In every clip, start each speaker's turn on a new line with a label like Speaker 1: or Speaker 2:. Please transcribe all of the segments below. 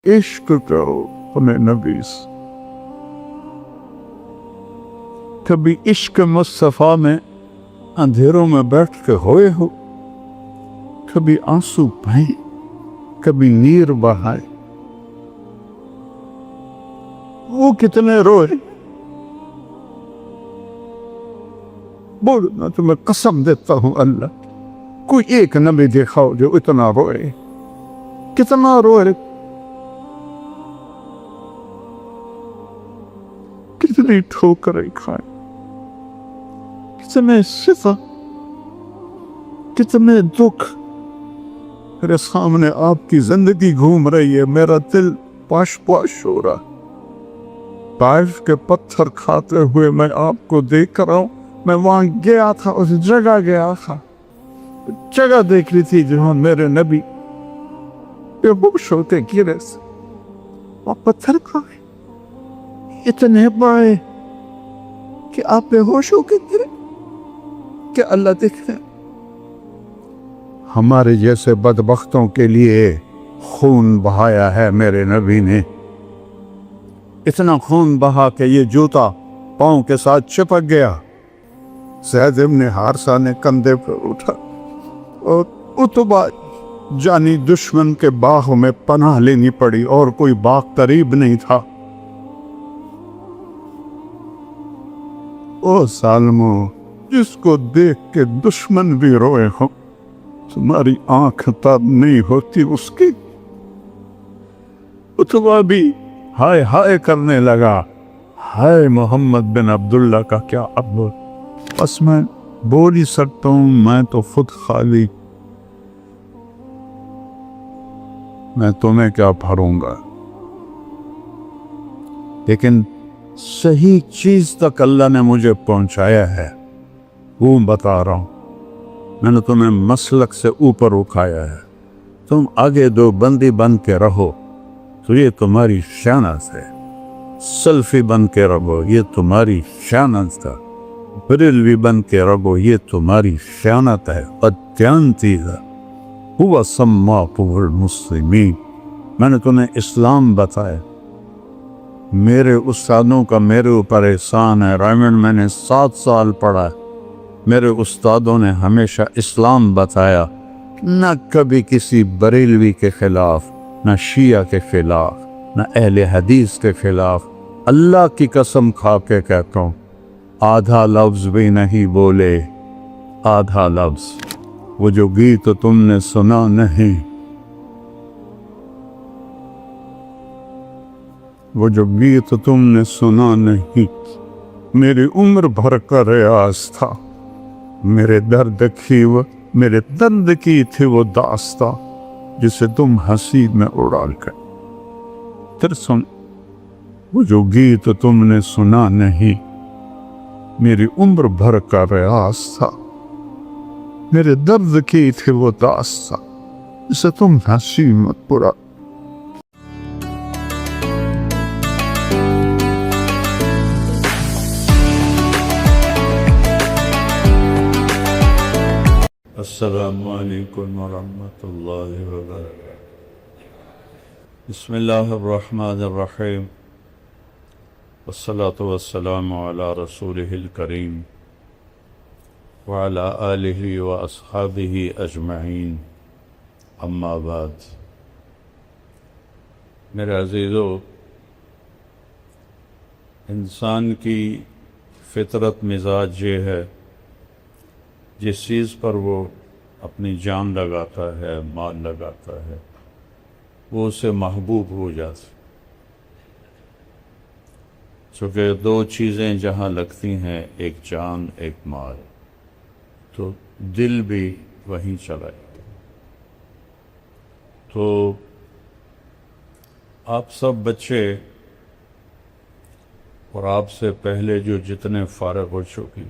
Speaker 1: عشق کرو اپنے نبی سے. کبھی عشق مصطفیٰ میں اندھیروں میں بیٹھ کے ہوئے ہو؟ کبھی آنسو بہائے، کبھی نیر بہائے؟ وہ کتنے روئے؟ بولنا تو میں قسم دیتا ہوں اللہ، کوئی ایک نبی دیکھا ہو جو اتنا روئے. کتنا روئے، کتنی ٹھوکریں کھائے، کتنے صفا، کتنے دکھ. میرے سامنے آپ کی زندگی گھوم رہی ہے، میرا دل پاش پاش ہو رہا. طائف کے پتھر کھاتے ہوئے میں آپ کو دیکھ رہا ہوں. میں وہاں گیا تھا، اس جگہ گیا تھا، جگہ دیکھ لی تھی جہاں میرے نبی بے ہوش ہوتے گرے سے اور پتھر کھائے اتنے بڑے کہ آپ بے ہوش ہو کے گرے. کہ اللہ دیکھ رہے؟ ہمارے جیسے بدبختوں کے لیے خون بہایا ہے میرے نبی نے. اتنا خون بہا کہ یہ جوتا پاؤں کے ساتھ چپک گیا. زید ابن حارثہ نے کندھے پر اٹھا اور اتبا جانی دشمن کے باغ میں پناہ لینی پڑی، اور کوئی باغ قریب نہیں تھا. او ظالمو، جس کو دیکھ کے دشمن بھی روئے ہو، تمہاری آنکھ تب نہیں ہوتی اس کی. اتبا بھی ہائے ہائے کرنے لگا، ہائے محمد بن عبداللہ کا کیا اب. بس میں بول ہی سکتا ہوں، میں تو خود خالی، میں تمہیں کیا بھروں گا. لیکن صحیح چیز تک اللہ نے مجھے پہنچایا ہے، وہ بتا رہا ہوں. میں نے تمہیں مسلک سے اوپر اٹھایا ہے. تم آگے دو بندی بن کے رہو تو یہ تمہاری شانت ہے. سلفی بن کے رہو یہ تمہاری شانت ہے. بریلوی بن کے رہو یہ تمہاری شانت ہے. ادیانتی ہے ہوا سماکم المسلمین. میں نے تمہیں اسلام بتایا. میرے استادوں کا میرے اوپر احسان ہے. رائمنڈ میں نے 7 سال پڑھا. میرے استادوں نے ہمیشہ اسلام بتایا، نہ کبھی کسی بریلوی کے خلاف، نہ شیعہ کے خلاف، نہ اہل حدیث کے خلاف. اللہ کی قسم کھا کے کہتا ہوں، آدھا لفظ بھی نہیں بولے. آدھا لفظ. وہ جو گیت تم نے سنا نہیں، وہ جو گیت تم نے سنا نہیں، میری عمر بھر کا ریاض تھا. میرے درد کی تھی وہ داستاں جسے تم ہنسی میں اڑا کر. پھر سن، وہ جو گیت تم نے سنا نہیں، میری عمر بھر کا ریاض تھا. میرے درد کی تھی وہ داستاں جسے تم ہنسی میں اڑا. السلام علیکم ورحمۃ اللہ وبرکاتہ. بسم اللہ الرحمن الرحیم، والصلاة والسلام علی رسولہ الکریم وعلی آلہ واصحابہ اجمعین. اما بعد. میرے عزیزو، انسان کی فطرت مزاج یہ ہے، جس چیز پر وہ اپنی جان لگاتا ہے، مال لگاتا ہے، وہ اسے محبوب ہو جاتا. چونکہ 2 چیزیں جہاں لگتی ہیں، ایک جان ایک مال، تو دل بھی وہیں چلا جاتا. تو آپ سب بچے اور آپ سے پہلے جو جتنے فارغ ہو چکی،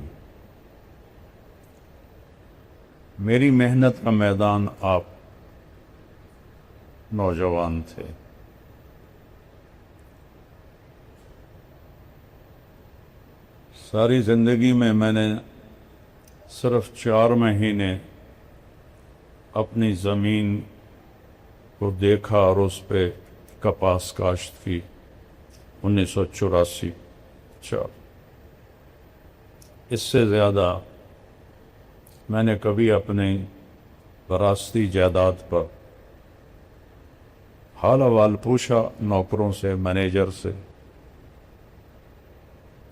Speaker 1: میری محنت کا میدان آپ نوجوان تھے. ساری زندگی میں نے صرف 4 مہینے اپنی زمین کو دیکھا اور اس پہ کپاس کاشت کی 1984۔ اچھا، اس سے زیادہ میں نے کبھی اپنے وراثتی جائیداد پر حال احوال پوچھا نوکروں سے، مینیجر سے،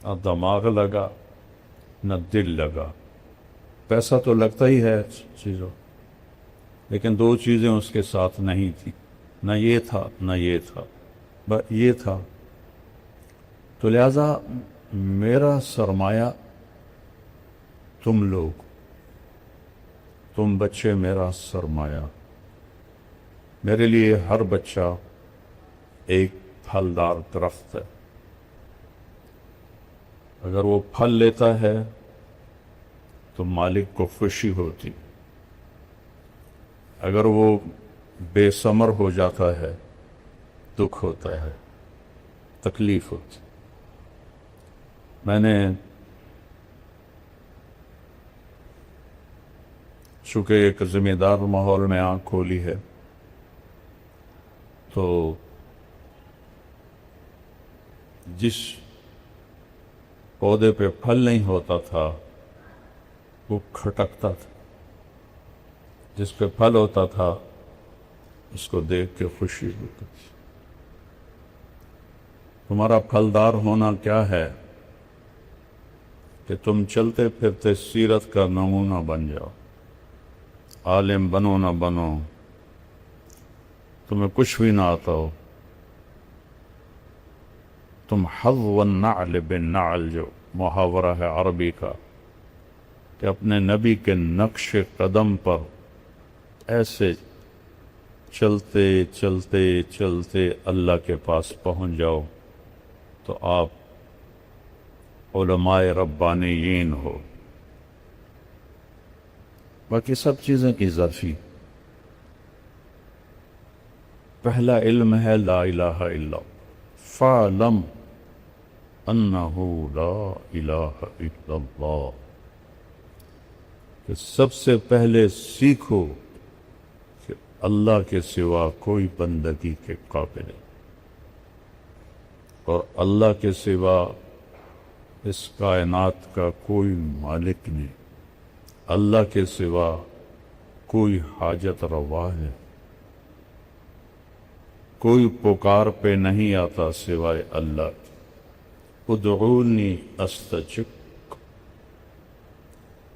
Speaker 1: نہ دماغ لگا نہ دل لگا۔ پیسہ تو لگتا ہی ہے چیزوں، لیکن دو چیزیں اس کے ساتھ نہیں تھی، نہ یہ تھا نہ یہ تھا، بس یہ تھا۔ تو لہذا میرا سرمایہ تم لوگ، تم بچے میرا سرمایہ۔ میرے لیے ہر بچہ ایک پھلدار درخت ہے۔ اگر وہ پھل لیتا ہے تو مالک کو خوشی ہوتی، اگر وہ بے ثمر ہو جاتا ہے دکھ ہوتا ہے، تکلیف ہوتی۔ میں نے چونکہ ایک ذمہ دار ماحول میں آنکھ کھولی ہے، تو جس پودے پہ پھل نہیں ہوتا تھا وہ کھٹکتا تھا، جس پہ پھل ہوتا تھا اس کو دیکھ کے خوشی ہوتی تھی۔ تمہارا پھلدار ہونا کیا ہے کہ تم چلتے پھرتے سیرت کا نمونہ بن جاؤ۔ عالم بنو نہ بنو، تمہیں کچھ بھی نہ آتا ہو، تم حظو النعل بالنعل، جو محاورہ ہے عربی کا، کہ اپنے نبی کے نقش قدم پر ایسے چلتے چلتے چلتے اللہ کے پاس پہنچ جاؤ تو آپ علماء ربانیین ہو۔ باقی سب چیزیں اضافی۔ پہلا علم ہے لا الہ الا اللہ، فَاعْلَمْ أَنَّهُ لَا إِلَٰهَ إِلَّا اللَّهُ، کہ سب سے پہلے سیکھو کہ اللہ کے سوا کوئی بندگی کے قابل ہے، اور اللہ کے سوا اس کائنات کا کوئی مالک نہیں، اللہ کے سوا کوئی حاجت روا ہے، کوئی پکار پہ نہیں آتا سوائے اللہ کے۔ ادعونی استجب،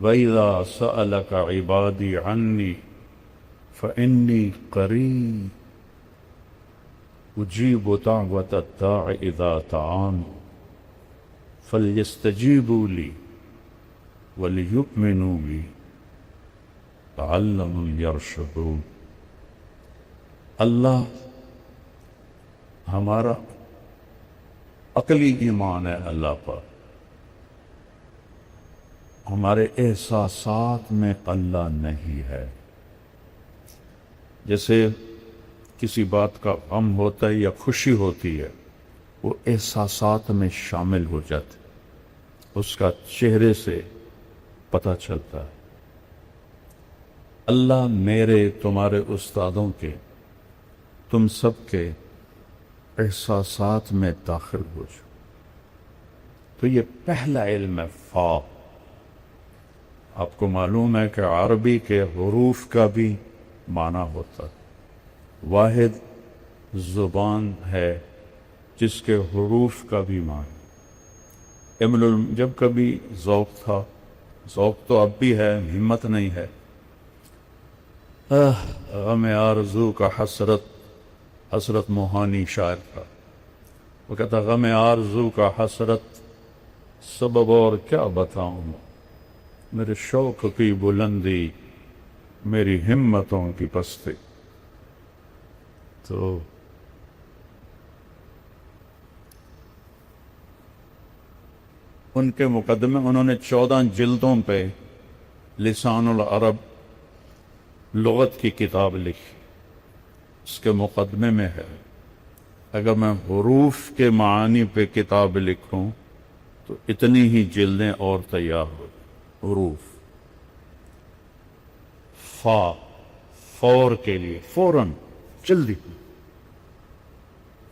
Speaker 1: وَإِذَا سَأَلَكَ عِبَادِي عَنِّي فَإِنِّي قَرِيبٌ أُجِيبُ دَعْوَةَ الدَّاعِ إِذَا دَعَانِ فَلْيَسْتَجِيبُوا لِي وَلْيُؤْمِنُوا بِي لَعَلَّهُمْ يَرْشُدُونَ۔ اللہ ہمارا عقلی ایمان ہے اللہ پر، ہمارے احساسات میں اللہ نہیں ہے۔ جیسے کسی بات کا غم ہوتا ہے یا خوشی ہوتی ہے، وہ احساسات میں شامل ہو جاتے، اس کا چہرے سے پتہ چلتا ہے۔ اللہ میرے، تمہارے استادوں کے، تم سب کے احساسات میں داخل ہو جاؤ۔ تو یہ پہلا علم ہے فا۔ آپ کو معلوم ہے کہ عربی کے حروف کا بھی معنی ہوتا ہے، واحد زبان ہے جس کے حروف کا بھی معنی۔ جب کبھی ذوق تھا، ذوق تو اب بھی ہے، ہمت نہیں ہے، غم آرزو کا حسرت موہانی شاعر کا، وہ کہتا غم آرزو کا حسرت سبب اور کیا بتاؤں، میرے شوق کی بلندی میری ہمتوں کی پستی۔ تو ان کے مقدمے انہوں نے 14 جلدوں پہ لسان العرب لغت کی کتاب لکھی، اس کے مقدمے میں ہے اگر میں حروف کے معانی پہ کتاب لکھوں تو اتنی ہی جلدیں اور تیار ہو۔ حروف فا، فور کے لیے، فوراً، جلدی،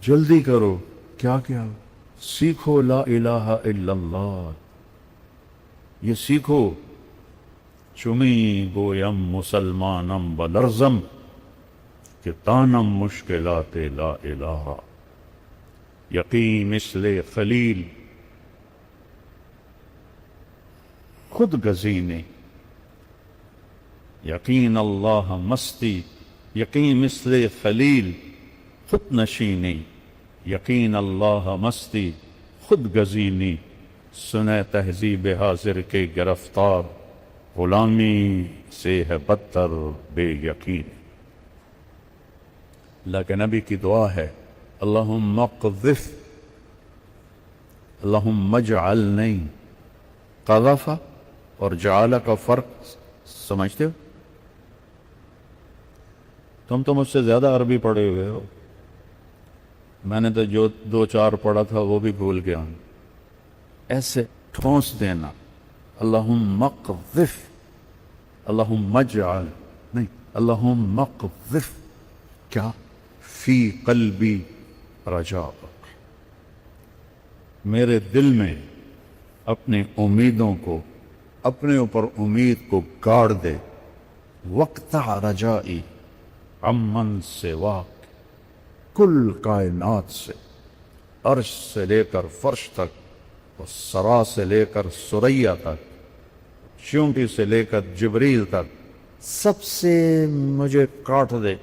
Speaker 1: جلدی کرو. کیا کیا؟ سیکھو لا الہ الا اللہ. یہ سیکھو. چمی گویم مسلمانم بلرزم کہ تانم مشکلات لا الہ. یقین مثل خلیل خود گزینے. یقین اللہ مستی. یقین مثل خلیل خود نشینی. یقین اللہ مستی خود گزینی. سنے تہذیب حاضر کے گرفتار غلامی سے ہے بدتر بے یقین. اللہ کے نبی کی دعا ہے اللہم اقذف. اللہم اجعلنی. قذف اور جعل کا فرق سمجھتے ہو؟ تم تو مجھ سے زیادہ عربی پڑھے ہوئے ہو. میں نے تو جو 2-4 پڑھا تھا وہ بھی بھول گیا ہوں. ایسے ٹھونس دینا اللہم اقذف. اللہم اجعل نہیں، اللہم اقذف. کیا؟ فی قلبی رجاءک. میرے دل میں اپنے امیدوں کو، اپنے اوپر امید کو گاڑ دے. وقتع رجائی عمن سواک. کل کائنات سے، عرش سے لے کر فرش تک، اور سرا سے لے کر سریا تک، چونٹی سے لے کر جبریل تک، سب سے مجھے کاٹ دے.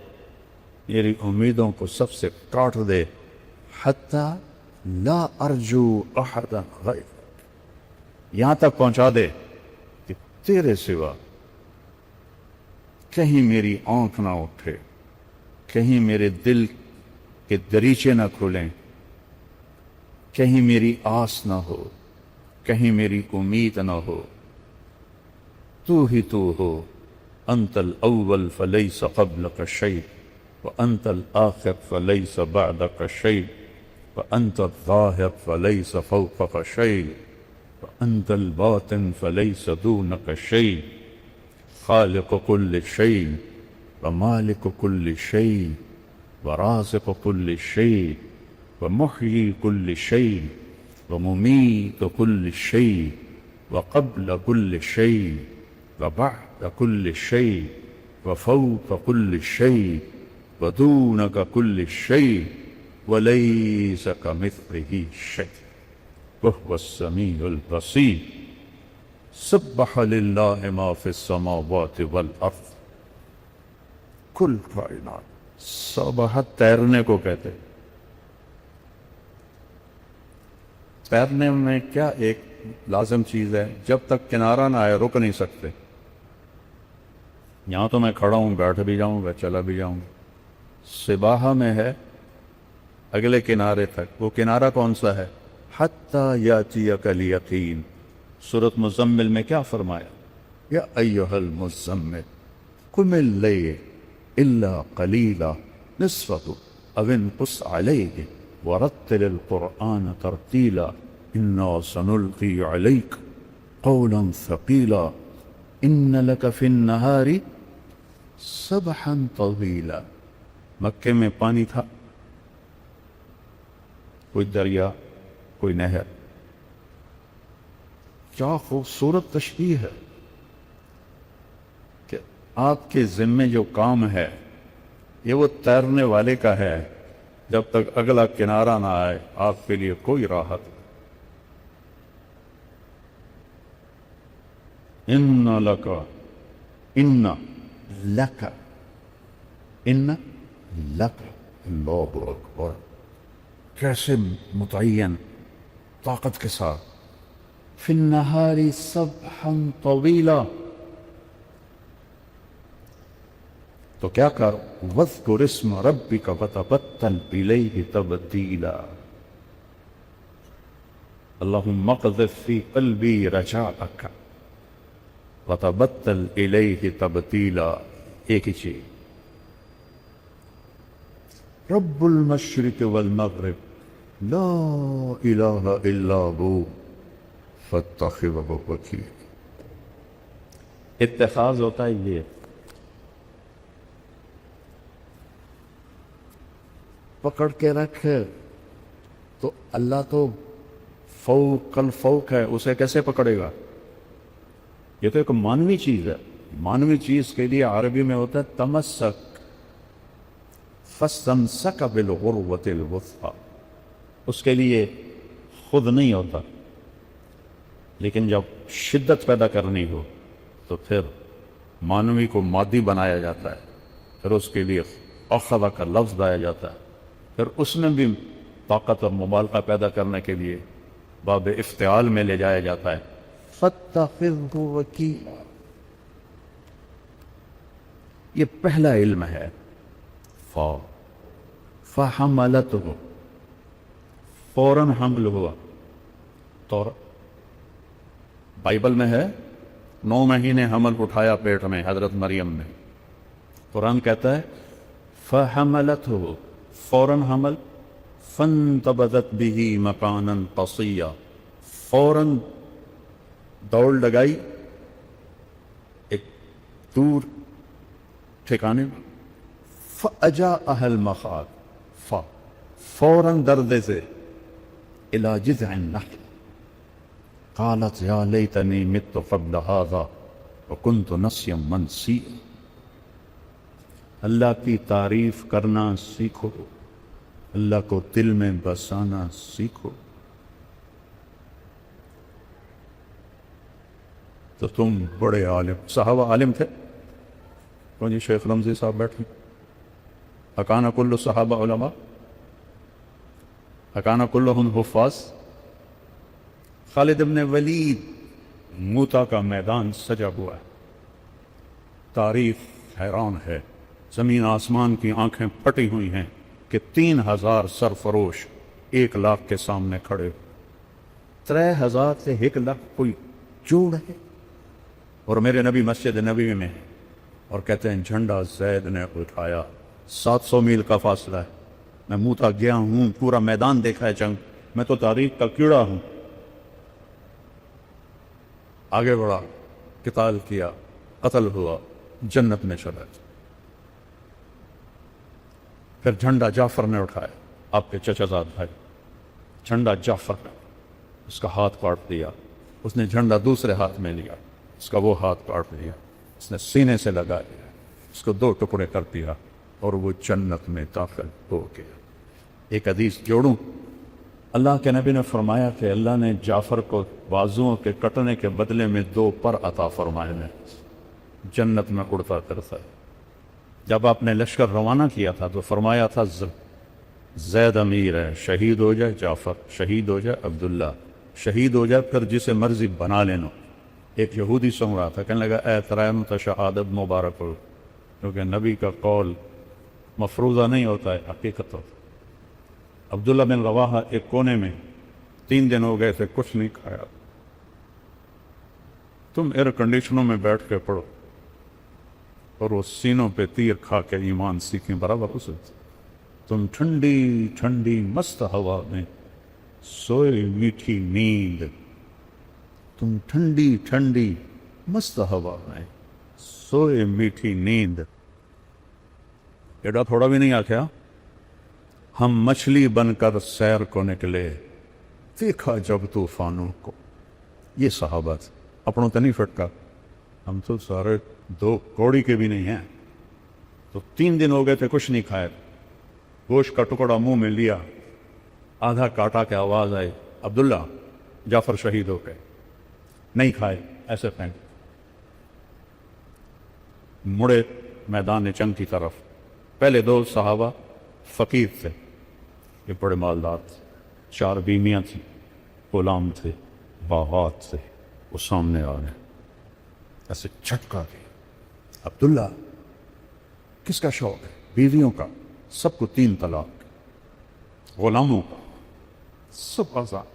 Speaker 1: میری امیدوں کو سب سے کاٹ دے. حتی لا ارجو احدا غیر. یہاں تک پہنچا دے کہ تیرے سوا کہیں میری آنکھ نہ اٹھے، کہیں میرے دل کے دریچے نہ کھلیں، کہیں میری آس نہ ہو، کہیں میری امید نہ ہو. تو ہی تو ہو. انت الاول فلیس قبلک شیء وانت الآخر فلیس بعدک شیء وانت الظاہر فلیس فوقک شیء وانت الباطن فلیس دونک شیء. خالق کل شیء ومالک کل شیء ورازق کل شیء ومحیی کل شیء وممیت کل شیء وقبل کل شیء وبعد کل شیء وفوق کل شیء ودونک کل شیء ولیس کمثلہ شیء وہو السمیع البصیر. سبح للہ ما فی السماوات والارض. کل کائنات. سبحت تیرنے کو کہتے. تیرنے میں کیا ایک لازم چیز ہے، جب تک کنارہ نہ آئے رک نہیں سکتے. یہاں تو میں کھڑا ہوں، بیٹھ بھی جاؤں گا، چلا بھی جاؤں گا. سباحہ میں ہے اگلے کنارے تک. وہ کنارہ کون سا ہے؟ حتی یاتیک الیقین. سورۃ مزمل میں کیا فرمایا؟ یا ایھا المزمل قم اللیل الا قلیلا نصفہ او انقص علیہ ورتل القرآن ترتیلا انا سنلقی علیک قولا ثقیلا ان لک فی النہار سبحا طویلا. مکے میں پانی تھا، کوئی دریا، کوئی نہر. کیا خوبصورت تشبیہ ہے کہ آپ کے ذمے جو کام ہے یہ وہ تیرنے والے کا ہے. جب تک اگلا کنارہ نہ آئے آپ کے لیے کوئی راحت نہیں. ان لک ان لک ان لک. اللہ اکبر. کیسے متعین طاقت کے ساتھ. فی النہار سبحا طویلا. تو کیا کر؟ واذکر اسم ربک وتبتل الیہ تبتیلا. اللہم اقذف فی قلبی رجاءک وتبتل الیہ تبتیلا. ایک ہی چیز. رب المشرق والمغرب لا الہ الا ہو فاتخذہ وکیلا. اتخاذ ہوتا ہے یہ پکڑ کے رکھ، تو اللہ تو فوق الفوق ہے، اسے کیسے پکڑے گا؟ یہ تو ایک مانوی چیز ہے. مانوی چیز کے لیے عربی میں ہوتا ہے تمسک، فاستمسک بالعروۃ الوثقی. اس کے لیے خود نہیں ہوتا، لیکن جب شدت پیدا کرنی ہو تو پھر مانوی کو مادی بنایا جاتا ہے، پھر اس کے لیے اخذ کا لفظ لایا جاتا ہے، پھر اس میں بھی طاقت اور مبالغہ پیدا کرنے کے لیے باب افتعال میں لے جایا جاتا ہے. فاتخذہ وکیلا، یہ پہلا علم ہے. فحملتہ، فوراً حمل ہوا. تو بائبل میں ہے 9 مہینے حمل اٹھایا پیٹ میں حضرت مریم نے. قرآن کہتا ہے فحملتہ، فوراً حمل. فانتبذت به مکانا قصیا، فوراً دوڑ لگائی ایک دور ٹھکانے میں. فاجاءها المخاض، فوراً درد سے الى جذع النخل قالت یا لیتنی مت قبل هذا وکنت نسیا منسیا. اللہ کی تعریف کرنا سیکھو، اللہ کو دل میں بسانا سیکھو، تو تم بڑے عالم. صحابہ عالم تھے. کون جی شیخ رمزی صاحب بیٹھے. اکانا کل صحابہ علماء، اکانا کلہم حفاظ. خالد ابن ولید، موتا کا میدان سجا ہوا ہے. تاریخ حیران ہے، زمین آسمان کی آنکھیں پھٹی ہوئی ہیں کہ 3000 سرفروش 1 لاکھ کے سامنے کھڑے. 3000 سے 1 لاکھ کوئی جوڑ ہے. اور میرے نبی مسجد نبی میں ہیں اور کہتے ہیں جھنڈا زید نے اٹھایا. 700 میل کا فاصلہ ہے. میں موتا گیا ہوں، پورا میدان دیکھا ہے جنگ. میں تو تاریخ کا کیڑا ہوں. آگے بڑھا، قتال کیا، قتل ہوا، جنت میں چلا. پھر جھنڈا جعفر نے اٹھایا، آپ کے چچا زاد بھائی. جھنڈا جعفر نے، اس کا ہاتھ کاٹ دیا. اس نے جھنڈا دوسرے ہاتھ میں لیا، اس کا وہ ہاتھ کاٹ دیا. اس نے سینے سے لگا لیا، اس کو 2 ٹکڑے کر دیا اور وہ جنت میں داخل ہو گیا. ایک حدیث جوڑوں. اللہ کے نبی نے فرمایا کہ اللہ نے جعفر کو بازوؤں کے کٹنے کے بدلے میں 2 پر عطا فرمائے ہیں. جنت میں اڑتا کرتا ہے. جب آپ نے لشکر روانہ کیا تھا تو فرمایا تھا زید امیر ہے، شہید ہو جائے جعفر، شہید ہو جائے عبداللہ، شہید ہو جائے پھر جسے مرضی بنا لینا. ایک یہودی سن رہا تھا، کہنے لگا اے ترائم شہادت مبارک ہو، کیونکہ نبی کا قول مفروضہ نہیں ہوتا ہے، حقیقت ہوتا ہے. عبداللہ بن رواحہ ایک کونے میں 3 دن ہو گئے تھے، کچھ نہیں کھایا. تم ایئر کنڈیشنوں میں بیٹھ کے پڑھو اور وہ سینوں پہ تیر کھا کے ایمان سیکھیں برابر اسے. تم ٹھنڈی ٹھنڈی مست ہوا میں سوئے میٹھی نیند. تم ٹھنڈی ٹھنڈی مست ہوا میں سوئے میٹھی نیند. ایڈا تھوڑا بھی نہیں آخیا. ہم مچھلی بن کر سیر کو نکلے، دیکھا جب طوفانوں کو. یہ صحابہ اپنوں تو نہیں فٹکا. ہم تو سارے 2 کوڑی کے بھی نہیں ہیں. تو 3 دن ہو گئے تھے، کچھ نہیں کھائے. گوشت کا ٹکڑا منہ میں لیا، آدھا کاٹا کے آواز آئی عبداللہ جعفر شہید ہو گئے. نہیں کھائے، ایسے پھینک. مڑے میدان جنگ کی طرف. پہلے 2 صحابہ فقیر تھے، یہ بڑے مالدار تھے. 4 بیویاں تھیں، غلام تھے، باغات تھے. وہ سامنے آ گئے، ایسے جھٹکا دیا. عبداللہ کس کا شوق ہے؟ بیویوں کا، سب کو 3 طلاق. غلاموں کا سب آزاد،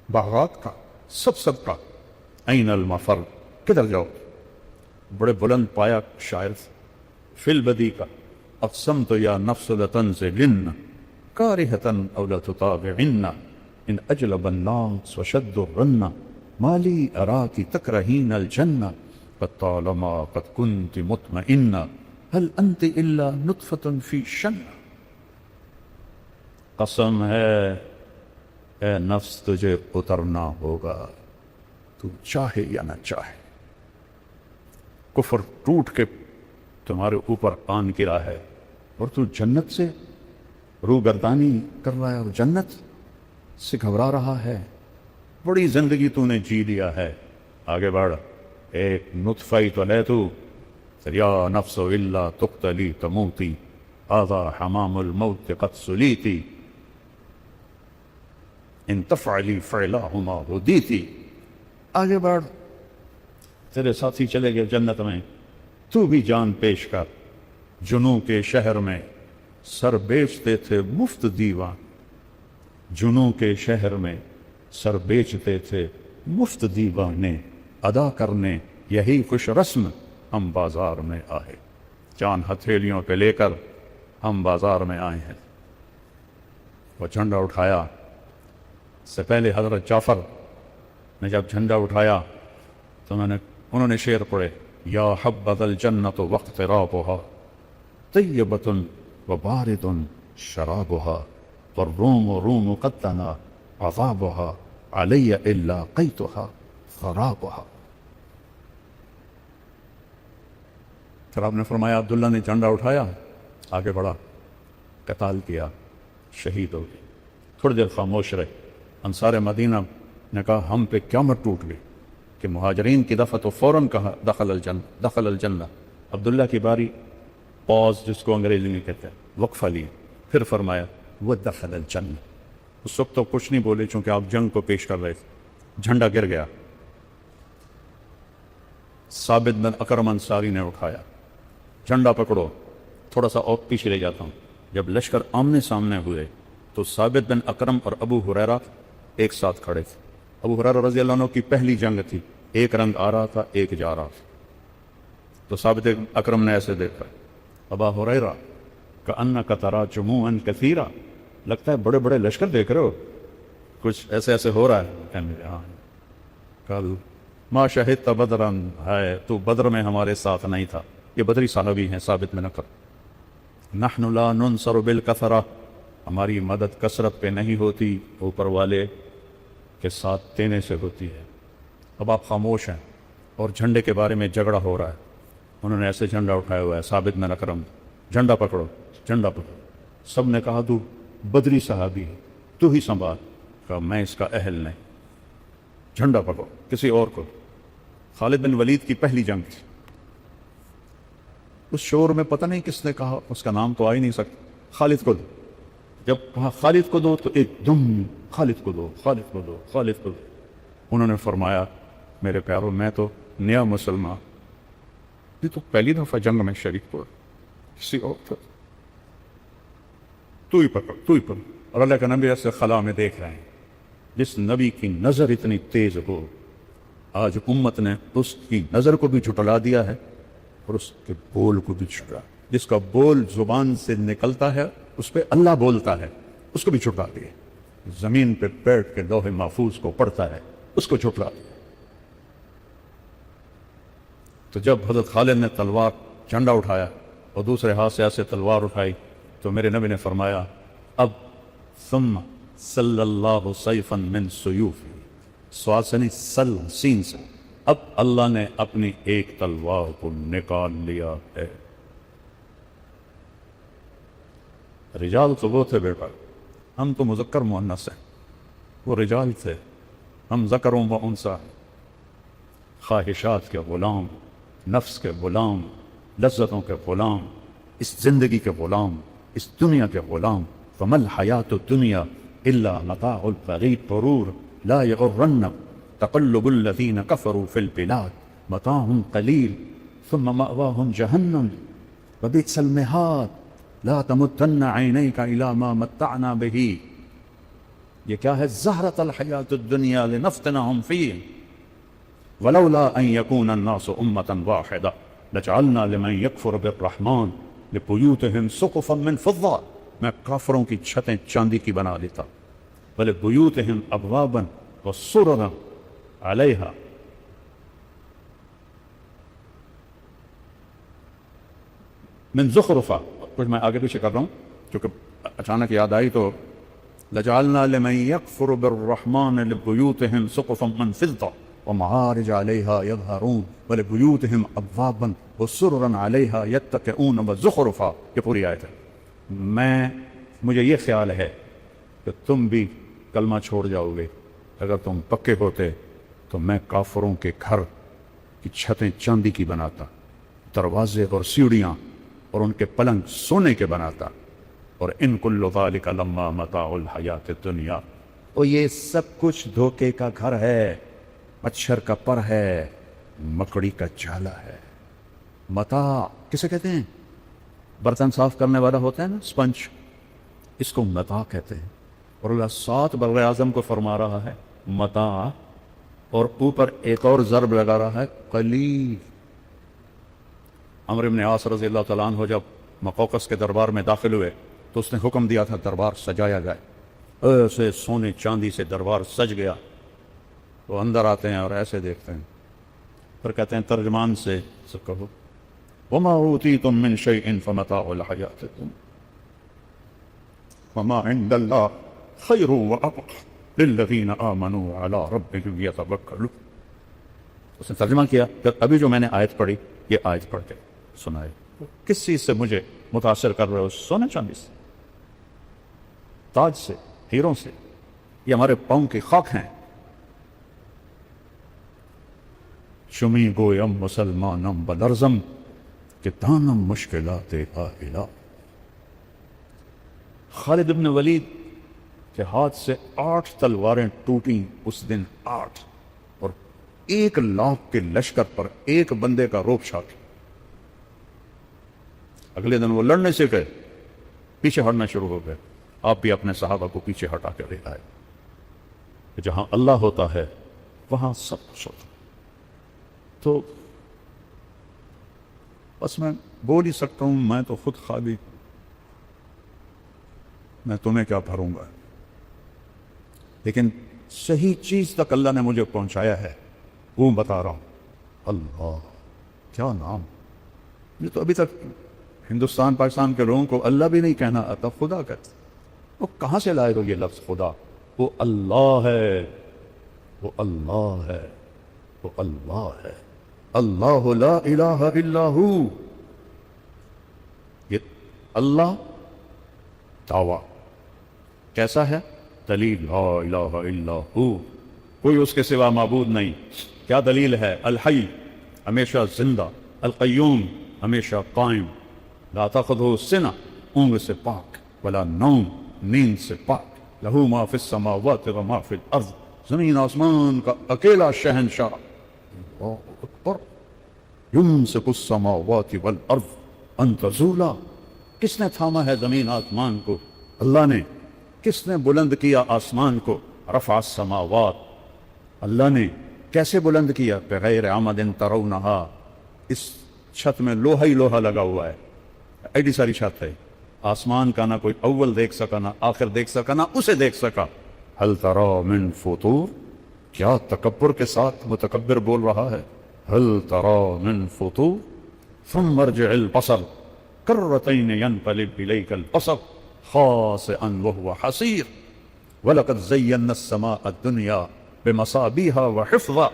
Speaker 1: باغات کا سب کا. این المفر، کدھر جاؤ؟ بڑے بلند پایا شاعر. فی البدی کا اقسمت یا نفس لتنزلن کارہتن او لتطاوعن ان اجلب الناس وشد الرن مالی اراکی تکرہین الجنہ قد طالما قد کنت مطمئنہ هل انت الا نطفة فی شنہ. قسم ہے اے نفس تجھے اترنا ہوگا، تو چاہے یا نہ چاہے۔ کفر ٹوٹ کے تمہارے اوپر آن گرا ہے اور تو جنت سے روگردانی کر رہا ہے اور جنت سے گھبرا رہا ہے۔ بڑی زندگی تو نے جی لیا ہے، آگے بڑھ، ایک نطفہ ہی تو لے تو، یا نفس الا تقتلی تموتی هذا حمام الموت قد سلیتی ان تفعلی فعلہما ہدیتی۔ آگے بڑھ، تیرے ساتھی چلے گئے جنت میں، تو بھی جان پیش کر۔ جنوں کے شہر میں سر بیچتے تھے مفت دیوان، جنوں کے شہر میں سر بیچتے تھے مفت دیوانے، ادا کرنے یہی خوش رسم ہم بازار میں آئے۔ جان ہتھیلیوں پہ لے کر ہم بازار میں آئے ہیں۔ وہ جھنڈا اٹھایا، سے پہلے حضرت جعفر نے جب جھنڈا اٹھایا تو انہوں نے شعر پڑھے، یا حبذا الجنت واقترابها طیبۃ وبارد شرابها والروم روم قد دنا عذابها علی الا قیتها خرابها۔ پھر آپ نے فرمایا، عبداللہ نے جھنڈا اٹھایا، آگے بڑھا، قتال کیا، شہید ہو گئے۔ تھوڑی دیر خاموش رہے۔ انصار مدینہ نے کہا ہم پہ قیامت ٹوٹ گئی کہ مہاجرین کی دفعہ تو فوراً کہا دخل الجنہ۔ عبداللہ کی باری، پاز جس کو انگریزی میں کہتے ہیں، وقفہ لیے، پھر فرمایا وہ دخل الجنہ۔ اس وقت تو کچھ نہیں بولے چونکہ آپ جنگ کو پیش کر رہے تھے۔ جھنڈا گر گیا، ثابت بن اکرم انصاری نے اٹھایا، جھنڈا پکڑو۔ تھوڑا سا اور پیچھے لے جاتا ہوں، جب لشکر آمنے سامنے ہوئے تو ثابت بن اکرم اور ابو ہریرہ ایک ساتھ کھڑے تھے۔ ابو ہریرہ رضی اللہ عنہ کی پہلی جنگ تھی، ایک رنگ آ رہا تھا، ایک جا رہا تھا۔ تو ثابت اکرم نے ایسے دیکھا، ابا ہریرہ کأنک تری جموعا کثیرا، لگتا ہے بڑے بڑے لشکر دیکھ رہے ہو، کچھ ایسے ایسے ہو رہا ہے۔ ہاں، کل ما شہدت بدرا، ہے تو بدر میں ہمارے ساتھ نہیں تھا۔ یہ بدری صحابی ہیں ثابت بن اکرم۔ نحن لا ننصر بالکثرہ، ہماری مدد کثرت پہ نہیں ہوتی، اوپر والے کے ساتھ دینے سے ہوتی ہے۔ اب آپ خاموش ہیں اور جھنڈے کے بارے میں جھگڑا ہو رہا ہے۔ انہوں نے ایسے جھنڈا اٹھایا ہوا ہے، ثابت بن اکرم، جھنڈا پکڑو، جھنڈا پکڑو۔ سب نے کہا تو بدری صحابی ہے، تو ہی سنبھال۔ کہا میں اس کا اہل نہیں، جھنڈا پکڑو کسی اور کو۔ خالد بن ولید کی پہلی جنگ تھی۔ اس شور میں پتہ نہیں کس نے کہا، اس کا نام تو آ ہی نہیں سکتا، خالد کو دو۔ جب کہا خالد کو دو تو ایک دم خالد کو دو، خالد کو دو، خالد کو دو۔ انہوں نے فرمایا میرے پیاروں، میں تو نیا مسلمان، یہ تو پہلی دفعہ جنگ میں شریک ہوا، کسی اور تھا، تو ہی پکڑ، تو ہی پکڑ۔ اور اللہ کا نبی ایسے خلا میں دیکھ رہے ہیں، جس نبی کی نظر اتنی تیز ہو، آج امت نے اس کی نظر کو بھی جھٹلا دیا ہے اور اس کے بول کو بھی جھٹلا۔ جس کا بول زبان سے نکلتا ہے اس پہ اللہ بولتا ہے، اس کو بھی جھٹلا دیا۔ زمین پہ بیٹھ کے لوح محفوظ کو پڑھتا ہے، اس کو جھٹلا دیا۔ تو جب حضرت خالد نے تلوار، جھنڈا اٹھایا اور دوسرے ہاتھ سے ایسے تلوار اٹھائی تو میرے نبی نے فرمایا اب ثم صلی اللہ سیفا من سیوفی، سواد سے نہیں، سل سین سے، اب اللہ نے اپنی ایک تلوار کو نکال لیا ہے۔ رجال تو وہ تھے بیٹا، ہم تو مذکر مؤنث ہیں، وہ رجال تھے، ہم ذکروں و انثیٰ، خواہشات کے غلام، نفس کے غلام، لذتوں کے غلام، اس زندگی کے غلام، اس دنیا کے غلام۔ فما الحیات الدنیا الا متاع الغرور لا یغرنک تقلب الذین کفروا فی البلاد متاع قلیل ثم مأواہم جہنم وبئس المہاد لا تمدن عینیک الی ما متعنا بہ۔ یہ کیا ہے؟ زہرۃ الحیات الدنیا لنفتنہم فیہ ولولا ان یکون الناس امۃ واحدہ لجعلنا لمن یکفر بالرحمن لبیوتہم سقفا من فضہ، میں کافروں کی چھتیں چاندی کی بنا دیتا، ولبیوتہم ابوابا وسررا علیہا۔ من زخرفہ، کچھ میں آگے پیچھے کر رہا ہوں کیونکہ اچانک یاد آئی تو لجعلنا لمن يكفر بالرحمن لبيوتهم سقفا من فضة ومعارج عليها يظهرون ولبيوتهم أبوابا وسررا عليها يتكئون وزخرفا. یہ پوری آیت ہے. مجھے یہ خیال ہے کہ تم بھی کلمہ چھوڑ جاؤ گے. اگر تم پکے ہوتے تو میں کافروں کے گھر کی چھتیں چاندی کی بناتا، دروازے اور سیڑھیاں اور ان کے پلنگ سونے کے بناتا. اور ان کل ذالک لما متاع الحیات الدنیا، اور یہ سب کچھ دھوکے کا گھر ہے، مچھر کا پر ہے، مکڑی کا جالا ہے. متاع کسے کہتے ہیں؟ برتن صاف کرنے والا ہوتا ہے نا، اسپنج، اس کو متاع کہتے ہیں. اور اللہ 7 بر اعظم کو فرما رہا ہے متاع، اور اوپر ایک اور ضرب لگا رہا ہے قلیل. عمرو بن عاص رضی اللہ تعالیٰ عنہ جب مقوقس کے دربار میں داخل ہوئے تو اس نے حکم دیا تھا دربار سجایا جائے. ایسے سونے چاندی سے دربار سج گیا. وہ اندر آتے ہیں اور ایسے دیکھتے ہیں، پھر کہتے ہیں ترجمان سے کہو وما اوتیتم من شیء فمتاع الحیات الدنیا وما عند اللہ خیر وابقى للذین آمنوا علی ربهم یتوکلون. اس نے ترجمہ کیا کہ ابھی جو میں نے آیت پڑھی یہ آیت پڑھ کے سنائے. کس چیز سے مجھے متاثر کر رہے ہو؟ سونے چاندی سے، تاج سے، ہیروں سے. یہ ہمارے پاؤں کی خاک ہیں. شمی گویم مسلمانم بلرزم کہ دانم مشکلات آئلہ. خالد بن ولید کے ہاتھ سے 8 تلواریں ٹوٹیں اس دن، 8، اور 1 لاکھ کے لشکر پر ایک بندے کا روپ چھاٹ. اگلے دن وہ لڑنے سے گئے، پیچھے ہٹنا شروع ہو گئے. آپ بھی اپنے صحابہ کو پیچھے ہٹا کے لے آئے کہ جہاں اللہ ہوتا ہے وہاں سب کچھ ہوتا ہے. تو بس میں بول ہی سکتا ہوں، میں تو خود خالی، میں تمہیں کیا بھروں گا. لیکن صحیح چیز تک اللہ نے مجھے پہنچایا ہے، وہ بتا رہا ہوں. اللہ کیا نام! یہ تو ابھی تک ہندوستان پاکستان کے لوگوں کو اللہ بھی نہیں کہنا آتا، خدا کہتے. وہ کہاں سے لائے ہو یہ لفظ خدا؟ وہ اللہ ہے، وہ اللہ ہے، وہ اللہ ہے. اللہ لا الہ الا ہو. یہ اللہ دعویٰ کیسا ہے؟ دلیل لا الہ الا ہو، کوئی اس کے سوا معبود نہیں. کیا دلیل ہے؟ الحی، ہمیشہ زندہ، القیوم، ہمیشہ قائم، لا تاخذہ سنہ، اونگ سے پاک، ولا نوم، نیند سے پاک، لہو ما فی السماوات و ما فی الارض، زمین آسمان کا اکیلا شہنشاہ. اللہ اکبر. یمسک السماوات والارض ان تزولا. کس نے تھاما ہے زمین آسمان کو؟ اللہ نے. کس نے بلند کیا آسمان کو؟ رفع السماوات، اللہ نے. کیسے بلند کیا؟ بغیر عمد ترونہا. اس چھت میں لوہا ہی لوہا لگا ہوا ہے، ایڈی ساری چھت ہے. آسمان کا نہ کوئی اول دیکھ سکا، نہ آخر دیکھ سکا، نہ اسے دیکھ سکا. هل ترى من فطور، کیا تکبر کے ساتھ متکبر بول رہا ہے. هل ترى من فطور ثم ارجع البصر كرتين ينقلب إليك البصر خاسئا وهو حسير ولقد زينا السماء الدنيا بمصابيح وحفظا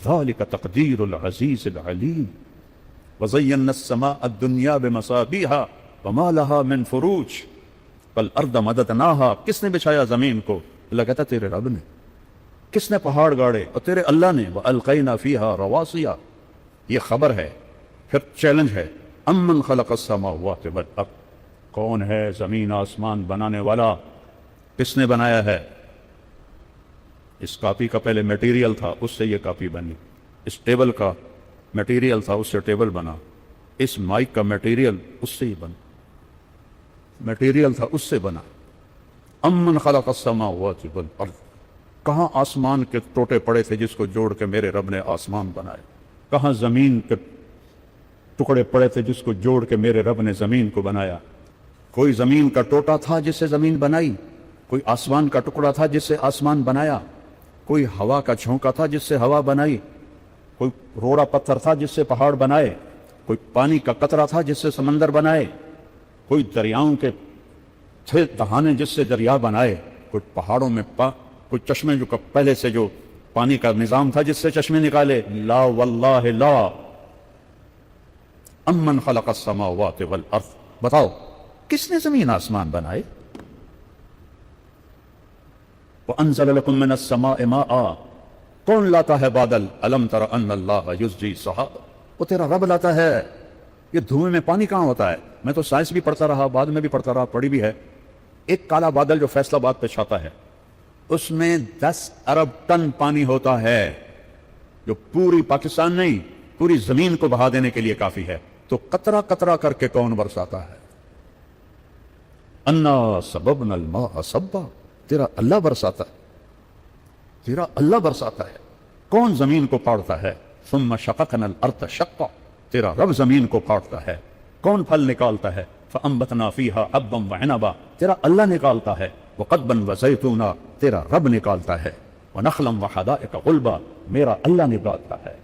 Speaker 1: ذلك تقدير العزيز العليم وزينا السماء الدنيا بمصابيح وما لها من فروج والارض مددناها. کس نے بچھایا زمین کو؟ اللہ کہتا تیرے رب نے. کس نے پہاڑ گاڑے؟ اور تیرے اللہ نے. وَأَلْقَيْنَا فِيهَا رَوَاسِيَ. یہ خبر ہے. پھر چیلنج ہے. أَمَّنْ خَلَقَ السَّمَاوَاتِ وَالْأَرْضَ. کون ہے زمین آسمان بنانے والا؟ کس نے بنایا ہے؟ اس کاپی کا پہلے میٹیریل تھا، اس سے یہ کاپی بنی. اس ٹیبل کا میٹیریل تھا، اس سے ٹیبل بنا. اس مائک کا میٹیریل اس سے ہی بنا. میٹیریل تھا، اس سے بنا. امن خلق السماوات والارض. کہاں آسمان کے ٹوٹے پڑے تھے جس کو جوڑ کے میرے رب نے آسمان بنائے؟ کہاں زمین کے ٹکڑے پڑے تھے جس کو جوڑ کے میرے رب نے زمین کو بنایا؟ کوئی زمین کا ٹوٹا تھا جس سے زمین بنائی، کوئی آسمان کا ٹکڑا تھا جس سے آسمان بنایا، کوئی ہوا کا جھونکا تھا جس سے ہوا بنائی، کوئی روڑا پتھر تھا جس سے پہاڑ بنائے، کوئی پانی کا قطرہ تھا جس سے سمندر بنائے، کوئی دریاؤں کے تھے دہانے جس سے دریا بنائے، کچھ پہاڑوں میں کچھ چشمے جو پہلے سے جو پانی کا نظام تھا جس سے چشمے نکالے، لا واللہ لا، امن خلق السماوات والارض، بتاؤ کس نے زمین آسمان بنائے؟ وانزل لكم من السماء ماء، کون لاتا ہے بادل؟ الم تر ان اللہ یزجی سحاب، وہ تیرا رب لاتا ہے۔ یہ دھوئیں میں پانی کہاں ہوتا ہے؟ میں تو سائنس بھی پڑھتا رہا، بعد میں بھی پڑھتا رہا، پڑھی بھی ہے۔ ایک کالا بادل جو فیصل آباد پہ چھاتا ہے اس میں 10 ارب ٹن پانی ہوتا ہے، جو پوری پاکستان نہیں پوری زمین کو بہا دینے کے لیے کافی ہے۔ تو قطرہ قطرہ کر کے کون برساتا ہے؟ انا سببنا الماء صبا، تیرا اللہ برساتا ہے، تیرا اللہ برساتا ہے۔ کون زمین کو پاڑتا ہے؟ ثم شققنا الارض شقا، تیرا رب زمین کو پاڑتا ہے۔ کون پھل نکالتا ہے؟ فانبتنا فیہا حبا وعنبا، تیرا اللہ نکالتا ہے۔ وقضبا وزیتونا، تیرا رب نکالتا ہے۔ ونخلا وحدائق غلبا، میرا اللہ نکالتا ہے۔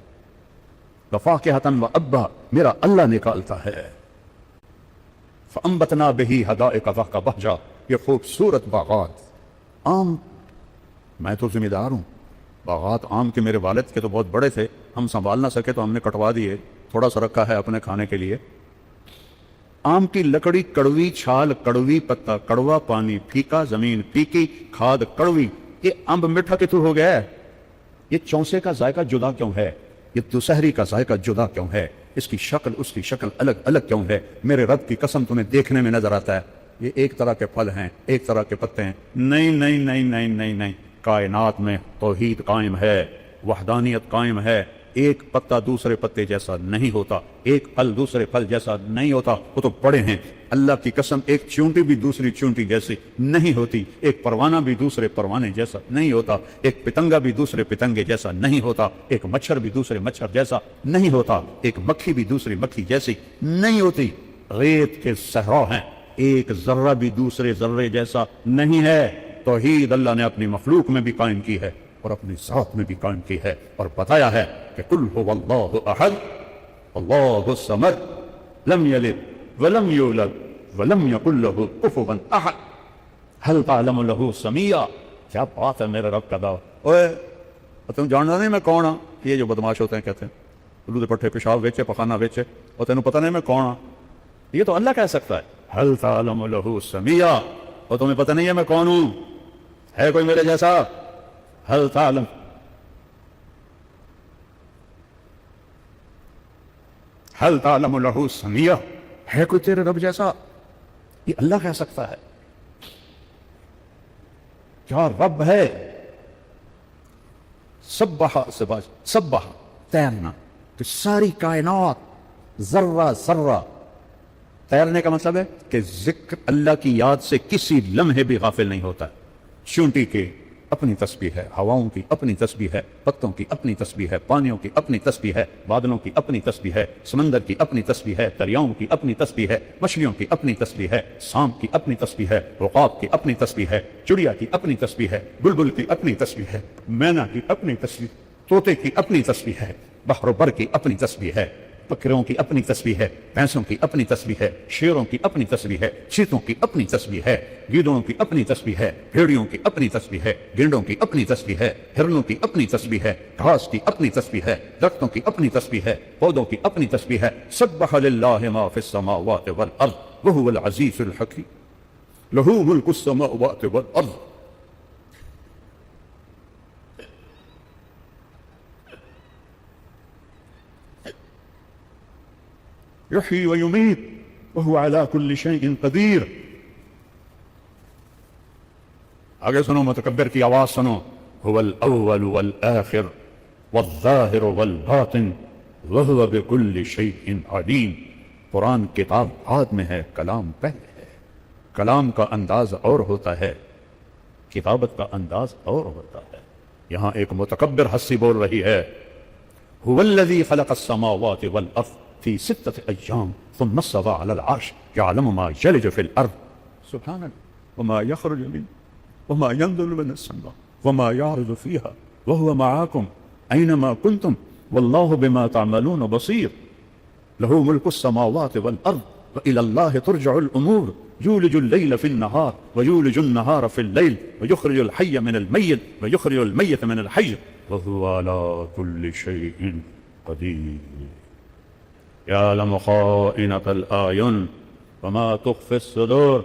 Speaker 1: وفاکہۃ وابا، میرا اللہ نکالتا ہے۔ فانبتنا بہ حدائق ذات بہجہ، یہ خوبصورت باغات۔ آم، میں تو ذمہ دار ہوں، باغات آم کے میرے والد کے تو بہت بڑے تھے، ہم سنبھال نہ سکے تو ہم نے کٹوا دیے، تھوڑا سا رکھا ہے اپنے کھانے کے لیے۔ آم کی لکڑی کڑوی، چھال کڑوی، پتا کڑوا، پانی پھیکا، زمین پھیکی، کھاد کڑوی۔ یہ امب میٹھا کتوں ہو گیا ہے؟ یہ چونسے کا ذائقہ جدا کیوں ہے؟ یہ دوسہری کا ذائقہ جدا کیوں ہے؟ اس کی شکل اس کی شکل الگ الگ کیوں ہے؟ میرے رب کی قسم تمہیں دیکھنے میں نظر آتا ہے یہ ایک طرح کے پھل ہیں، ایک طرح کے پتے ہیں۔ نہیں نہیں نہیں نہیں نہیں نہیں، کائنات میں توحید قائم ہے، وحدانیت قائم ہے۔ ایک پتا دوسرے پتے جیسا نہیں ہوتا، ایک پھل دوسرے پھل جیسا نہیں ہوتا، وہ تو بڑے ہیں۔ اللہ کی قسم، ایک چونٹی بھی دوسری چونٹی جیسی نہیں ہوتی، ایک پروانہ بھی دوسرے پروانے جیسا نہیں ہوتا، ایک پتنگا بھی دوسرے پتنگے جیسا نہیں ہوتا، ایک مچھر بھی دوسرے مچھر جیسا نہیں ہوتا، ایک مکھی بھی دوسری مکھی جیسی نہیں ہوتی۔ ریت کے صحرا ہیں، ایک ذرہ بھی دوسرے ذرے جیسا نہیں ہے۔ توحید اللہ نے اپنی مخلوق میں بھی قائم کی ہے اور اپنی ذات میں بھی قائم کی ہے، اور بتایا ہے کہ قل هو اللہ احد اللہ الصمد لم یلد ولم یولد ولم یکن له کفوا احد هل تعلم له سمیہ۔ کیا بات ہے میرے رب کا دعویٰ۔ اوے تم جاننا نہیں میں کون ہاں؟ یہ جو بدماش ہوتے ہیں کہتے ہیں دودھ پٹھے پیشاب ویچے پخانہ ویچے، اور تینوں پتہ نہیں میں کون ہاں؟ یہ تو اللہ کہہ سکتا ہے هل تعلم له سمیہ، اور تمہیں پتہ نہیں ہے میں کون ہوں؟ ہے کوئی میرے جیسا؟ هل تعلم هل تعلم له سمیہ، ہے کوئی تیرے رب جیسا؟ یہ اللہ کہہ سکتا ہے۔ کیا رب ہے؟ سبح سبح، تیرنا، کہ ساری کائنات ذرہ ذرہ، تیرنے کا مطلب ہے کہ ذکر اللہ کی یاد سے کسی لمحے بھی غافل نہیں ہوتا۔ چونٹی کی اپنی تسبیح ہے، ہواؤں کی اپنی تسبیح ہے، پتوں کی اپنی تسبیح ہے، پانیوں کی اپنی تسبیح ہے، بادلوں کی اپنی تسبیح ہے، سمندر کی اپنی تسبیح ہے، دریاؤں کی اپنی تسبیح ہے، مچھلیوں کی اپنی تسبیح ہے، سانپ کی اپنی تسبیح ہے، عقاب کی اپنی تسبیح ہے، چڑیا کی اپنی تسبیح ہے، بلبل کی اپنی تسبیح ہے، مینا کی اپنی تسبیح، طوطے کی اپنی تسبیح ہے، بحر و بر کی اپنی تسبیح ہے، بکروں کی اپنی تسبیح ہے، بھینسوں کی اپنی تسبیح ہے، شیروں کی اپنی تسبیح ہے، چیتوں کی اپنی تسبیح ہے، گیدڑوں کی اپنی تسبیح ہے، بھیڑیوں کی اپنی تسبیح ہے، گینڈوں کی اپنی تسبیح ہے، ہرنوں کی اپنی تسبیح ہے، گھاس کی اپنی تسبیح ہے، درختوں کی اپنی تسبیح ہے، پودوں کی اپنی تسبیح ہے۔ سبح للہ ما فی السماوات والارض وہو العزیز الحکیم لہ ملک السماوات والارض۔ یحیی و یمیت وہو علی کل شیء قدیر۔ آگے سنو، متکبر کی آواز سنو۔ هو الاول والآخر والظاہر والباطن وہو بکل شیء علیم۔ قرآن کتاب بعد میں ہے، کلام پہلے ہے۔ کلام کا انداز اور ہوتا ہے، کتابت کا انداز اور ہوتا ہے۔ یہاں ایک متکبر ہستی بول رہی ہے، هو الذی خلق السماوات والارض في 6 أيام ثم استوى على العرش يعلم ما يلج في الأرض سبحان الله وما يخرج منه وما ينزل من السماء وما يعرج فيها وهو معكم أينما كنتم والله بما تعملون بصير له ملك السماوات والأرض وإلى الله ترجع الأمور يولج الليل في النهار ويولج النهار في الليل ويخرج الحي من الميت ويخرج الميت من الحي وهو على كل شيء قدير يعلم خائنة الأعين وما تخفي الصدور.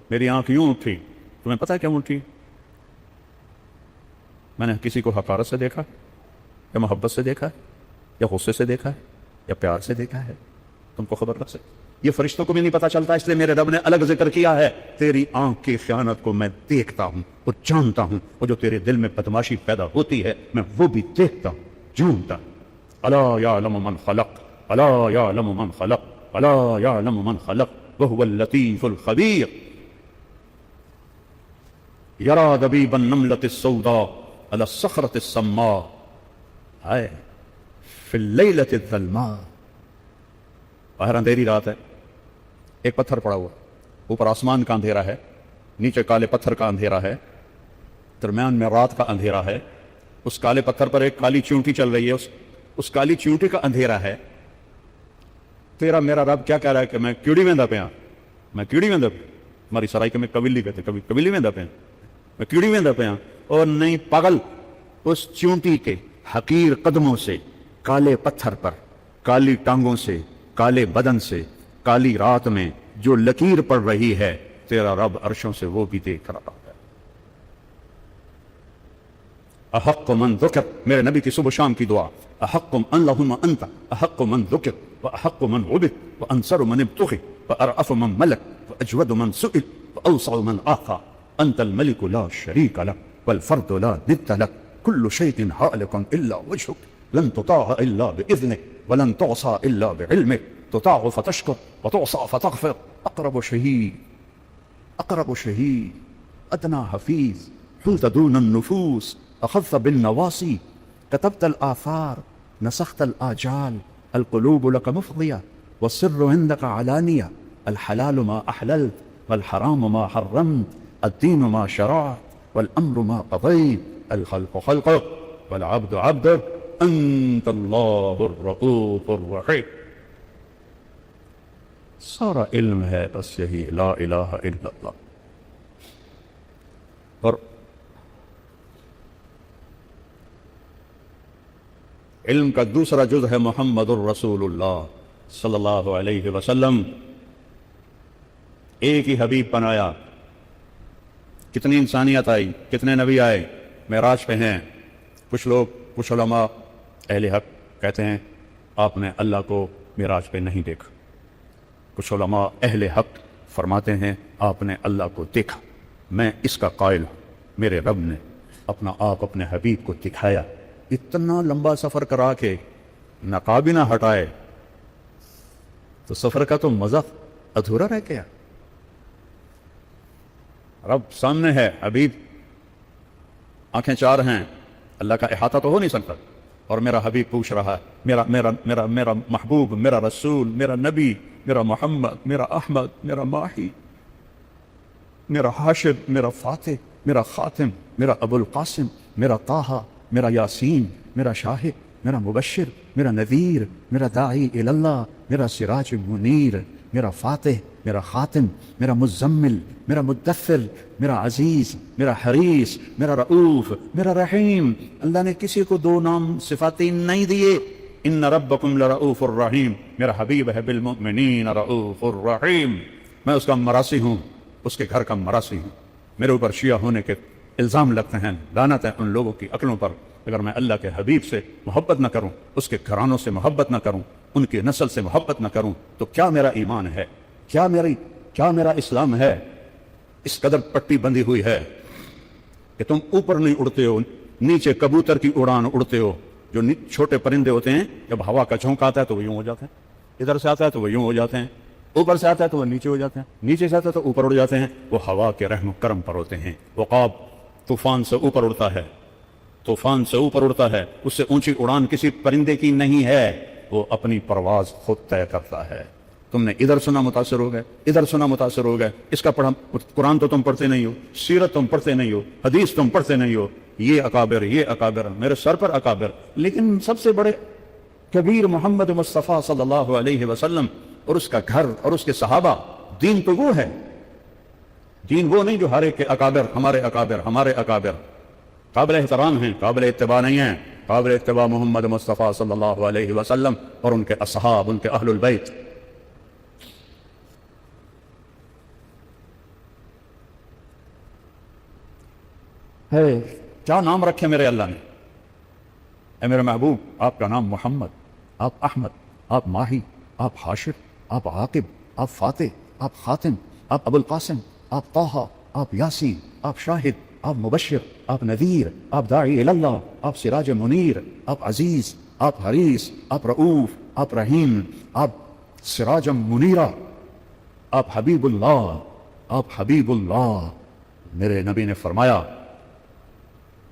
Speaker 1: میری آنکھ یوں اٹھی، تمہیں پتہ ہے کیوں اٹھی؟ میں نے کسی کو حقارت سے دیکھا یا محبت سے دیکھا ہے یا غصے سے دیکھا ہے یا پیار سے دیکھا ہے؟ تم کو خبر رکھ سکتے، یہ فرشتوں کو بھی نہیں پتہ چلتا، اس لیے میرے رب نے الگ ذکر کیا ہے. تیری آنکھ کی خیانت کو میں دیکھتا ہوں اور جانتا ہوں، اور جو تیرے دل میں بدماشی پیدا ہوتی ہے میں وہ بھی دیکھتا ہوں، جانتا ہوں. الا یعلم من خلق، الا یعلم من خلق، الا یعلم من خلق وهو اللطیف الخبیر. یرا دبیب النملة السوداء على الصخرة السماء فی اللیلة الظلماء. باہر اندھیری رات ہے، ایک پتھر پڑا ہوا، اوپر آسمان کا اندھیرا ہے، نیچے کالے پتھر کا اندھیرا ہے، درمیان میں رات کا اندھیرا ہے. اس کالے پتھر پر ایک کالی چیونٹی چل رہی ہے، اس کالی چیونٹی کا اندھیرا ہے. تیرا میرا رب کیا کہہ رہا ہے کہ میں کیڑی ویندا پیا، میں کیڑی ویندا پیا. ہماری سرائی کے میں قبیلی کہتے، کبھی قبیلی ویندا پیا، میں کیڑی ویندا پیا. اور نہیں پاگل، اس چیونٹی کے حقیر قدموں سے، کالے پتھر پر، کالی ٹانگوں سے، کالے بدن سے، کالی رات میں جو لکیر پڑ رہی ہے، تیرا رب عرشوں سے وہ بھی دیکھ رہا ہے. احق من ذکر، میرے نبی کی صبح شام کی دعا، احق اللہم انت احق من ذکر واحق من عبد وانصر من ابتغی وارعف من ملک واجود من سئل واوسع من آخى انت الملك لا شریک لک والفرد لا ند لک كل شيء هالك الا وجهك لن تطاع الا باذنك ولن تعصى الا بعلمك تطاع فتشكر وتعصى فتغفر. اقرب شهيد، اقرب شهيد، ادنى حفيظ، حلت دون النفوس، اخذت بالنواصي، كتبت الاثار، نسخت الاجال، القلوب لك مفضيه والسر عندك علانيه، الحلال ما احللت والحرام ما حرمت، الدين ما شرعت والامر ما قضيت، الخلق خلقك والعبد عبدك، انت اللہ الرؤوف الرحیم. سارا علم ہے بس یہی لا الہ الا اللہ. اور علم کا دوسرا جز ہے محمد الرسول اللہ صلی اللہ علیہ وسلم. ایک ہی حبیب بنایا، کتنی انسانیت آئی، کتنے نبی آئے، معراج پہ ہیں. کچھ لوگ، کچھ علماء اہل حق کہتے ہیں آپ نے اللہ کو معراج پہ نہیں دیکھا. کچھ علماء اہل حق فرماتے ہیں آپ نے اللہ کو دیکھا. میں اس کا قائل ہوں، میرے رب نے اپنا آپ اپنے حبیب کو دکھایا. اتنا لمبا سفر کرا کے نقاب ہی نہ ہٹائے تو سفر کا تو مزہ ادھورا رہ گیا. رب سامنے ہے، حبیب آنکھیں چار ہیں، اللہ کا احاطہ تو ہو نہیں سکتا. اور میرا حبیب پوچھ رہا ہے، میرا میرا میرا میرا محبوب، میرا رسول، میرا نبی، میرا محمد، میرا احمد، میرا ماہی، میرا حاشر، میرا فاتح، میرا خاتم، میرا ابو القاسم، میرا طٰہٰ، میرا یاسین، میرا شاہد، میرا مبشر، میرا نذیر، میرا داعی الی اللہ، میرا سراج منیر، میرا فاتح، میرا خاتم، میرا مزمل، میرا مدثر، میرا عزیز، میرا حریص، میرا رؤوف، میرا رحیم. اللہ نے کسی کو دو نام صفاتی نہیں دیے. ان ربکم لرؤوف الرحیم، میرا حبیب ہے بالمؤمنین رؤوف الرحیم. میں اس کا مراسی ہوں، اس کے گھر کا مراسی ہوں. میرے اوپر شیعہ ہونے کے الزام لگتے ہیں، لعنت ہے ان لوگوں کی عقلوں پر. اگر میں اللہ کے حبیب سے محبت نہ کروں، اس کے گھرانوں سے محبت نہ کروں، ان کی نسل سے محبت نہ کروں، تو کیا میرا ایمان ہے، کیا میرا اسلام ہے؟ اس قدر پٹی بندھی ہوئی ہے کہ تم اوپر نہیں اڑتے ہو، نیچے کبوتر کی اڑان اڑتے ہو. جو چھوٹے پرندے ہوتے ہیں جب ہوا کا جھونکا آتا ہے تو وہ یوں ہو جاتے ہیں، ادھر سے آتا ہے تو وہ یوں ہو جاتے ہیں، اوپر سے آتا ہے تو وہ نیچے ہو جاتے ہیں، نیچے سے آتا ہے تو اوپر اڑ جاتے ہیں. وہ ہوا کے رحم و کرم پر ہوتے ہیں. عقاب طوفان سے اوپر اڑتا ہے، طوفان سے اوپر اڑتا ہے، اس سے اونچی اڑان کسی پرندے کی نہیں ہے. وہ اپنی پرواز خود طے کرتا ہے. تم نے ادھر سنا متاثر ہو گئے، ادھر سنا متاثر ہو گئے. اس کا پڑھا قرآن تو تم پڑھتے نہیں ہو، سیرت تم پڑھتے نہیں ہو، حدیث تم پڑھتے نہیں ہو. یہ اکابر، یہ اکابر، میرے سر پر اکابر. لیکن سب سے بڑے کبیر محمد مصطفیٰ صلی اللہ علیہ وسلم اور اس کا گھر اور اس کے صحابہ. دین تو وہ ہے دین وہ نہیں جو ہر ایک کے اکابر ہمارے اکابر قابل احترام ہیں، قابل اتباع نہیں ہیں. قابل اتباع محمد مصطفیٰ صلی اللہ علیہ وسلم اور ان کے اصحاب، ان کے اہل البیت. ہے کیا نام رکھے میرے اللہ نے؟ اے میرے محبوب، آپ کا نام محمد، آپ احمد، آپ ماہی، آپ حاشر، آپ عاقب، آپ فاتح، آپ خاتم، آپ ابو القاسم، آپ طٰہٰ، آپ یاسین، آپ شاہد، آپ مبشر، آپ نذیر، آپ داعی اللہ، آپ سراج منیر، آپ عزیز، آپ حریص، آپ رؤوف، آپ رحیم، آپ سراج منیرہ، آپ حبیب اللہ، آپ حبیب اللہ. میرے نبی نے فرمایا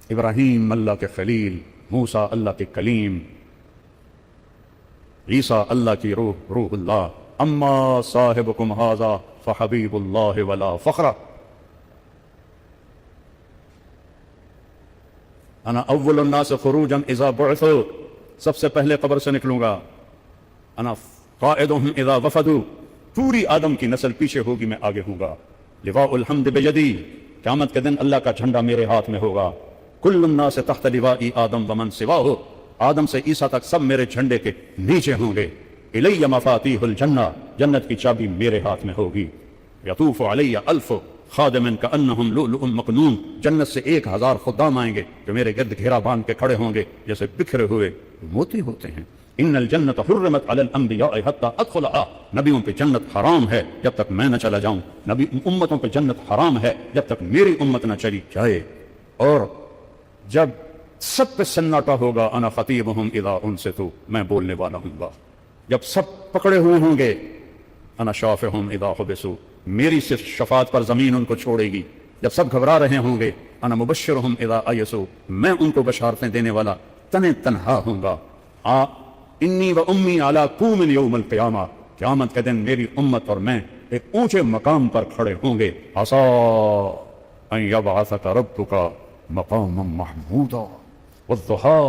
Speaker 1: ابراہیم اللہ کے خلیل، موسیٰ اللہ کے کلیم، عیسیٰ اللہ کی روح اللہ. اما صاحبکم ھذا فحبیب اللہ ولا فخر. انا اول الناس خروجا اذا بعثوا، سب سے پہلے قبر سے نکلوں گا. انا قائدهم اذا وفدوا، پوری آدم کی نسل پیچھے ہوگی، میں آگے ہوں گا. لواء الحمد بیدی، قیامت کے دن اللہ کا جھنڈا میرے ہاتھ میں ہوگا. کل الناس تحت لواء آدم ومن سواہ، آدم سے عیسیٰ تک سب میرے جھنڈے کے نیچے ہوں گے. الی مفاتیح الجنہ، جنت کی چابی میرے ہاتھ میں ہوگی. یطوف علی الف خادم کانہم لؤلؤ مکنون، جنت سے 1000 خدام آئیں گے جو میرے گرد گھیرا باندھ کے کھڑے ہوں گے جیسے بکھرے ہوئے موتی ہوتے ہیں. ان الجنت حرمت علی الانبیاء حتی ادخلها، نبیوں پہ جنت حرام ہے جب تک میں نہ چلا جاؤں. نبی امتوں پہ جنت حرام ہے جب تک میری امت نہ چلی جائے. اور جب سب پہ سناٹا ہوگا، انا خطیبہم اذا انصتوا، میں بولنے والا ہوں گا. جب سب پکڑے ہوئے ہوں گے، انا شافعہم اذا حبسوا، میری صرف شفاعت پر زمین ان کو چھوڑے گی. جب سب گھبرا رہے ہوں گے، انا مبشرہم اذا ایسوا، میں ان کو بشارتیں دینے والا تنہا ہوں گا. انی و امی علی قوم یوم القیامہ، قیامت کے دن میری امت اور میں ایک اونچے مقام پر کھڑے ہوں گے. عسیٰ ان یبعثک ربک مقاما محمودا والضحى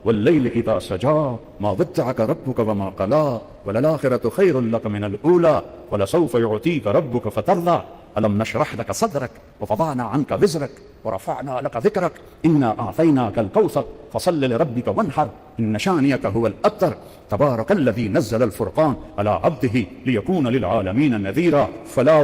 Speaker 1: واللیل اذا سجا ما ودعک ربک وما قلا وللآخرة خیر لک من الاولی ولسوف یعطیک ربک فترضی. ألم نشرح لك صدرك ووضعنا عنك وزرك ورفعنا لك ذكرك إنا أعطيناك الكوثر فصل لربك وانحر إن شانئك هو الأبتر. تبارك الذي نزل الفرقان على عبده ليكون للعالمين نذيرا. فلا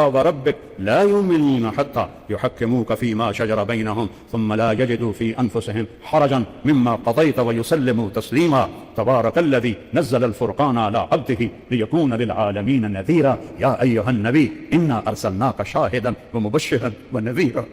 Speaker 1: وربك لا يؤمنون حتى يحكموك فيما شجر بينهم ثم لا يجدوا في أنفسهم حرجا مما قضيت ويسلموا تسليما. تبارك الذي نزل الفرقان على عبده ليكون للعالمين نذيرا. يا أيها النبي إنا أرسلناك شاهدا ومبشرا ونذيرا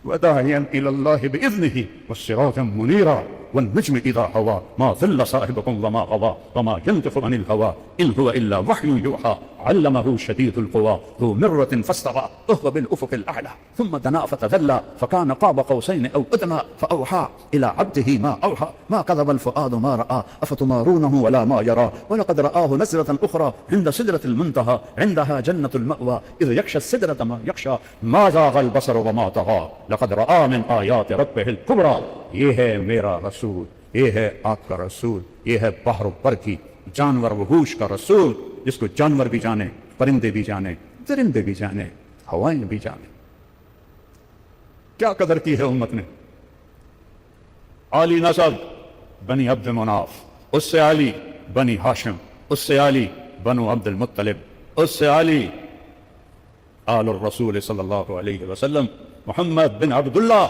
Speaker 1: وداعيا إلى الله بإذنه والسراجا منيرا. والنجم إذا هوى ما ضل صاحبكم وما غوى وما ينطق عن الهوى إن هو إلا وحي يوحى علمه شديد القوى ذو مرة فاستوى وهو بالأفق الأعلى ثم دنا فتدلى فكان قاب قوسين أو أدنى فأوحى إلى عبده ما أوحى ما كذب الفؤاد ما رأى أفتمارونه ولا ما يرى ولقد رآه نزلة أخرى عند سدرة المنتهى عندها جنة المأوى إذ يغشى السدرة ما يغشى ما زاغ البصر وما طغى لقد رأى من آيات ربه الكبرى. یہ ہے میرا رسول، یہ ہے آپ کا رسول، یہ ہے بحر و بر کی جانور وحوش کا رسول، جس کو جانور بھی جانے، پرندے بھی جانے، درندے بھی جانے، ہوائیں بھی جانے. کیا قدر کی ہے امت نے. عالی نسب بنی عبد مناف، اس سے عالی بنی ہاشم، اس سے عالی بنو عبد المطلب، اس سے عالی آل الرسول صلی اللہ علیہ وسلم محمد بن عبداللہ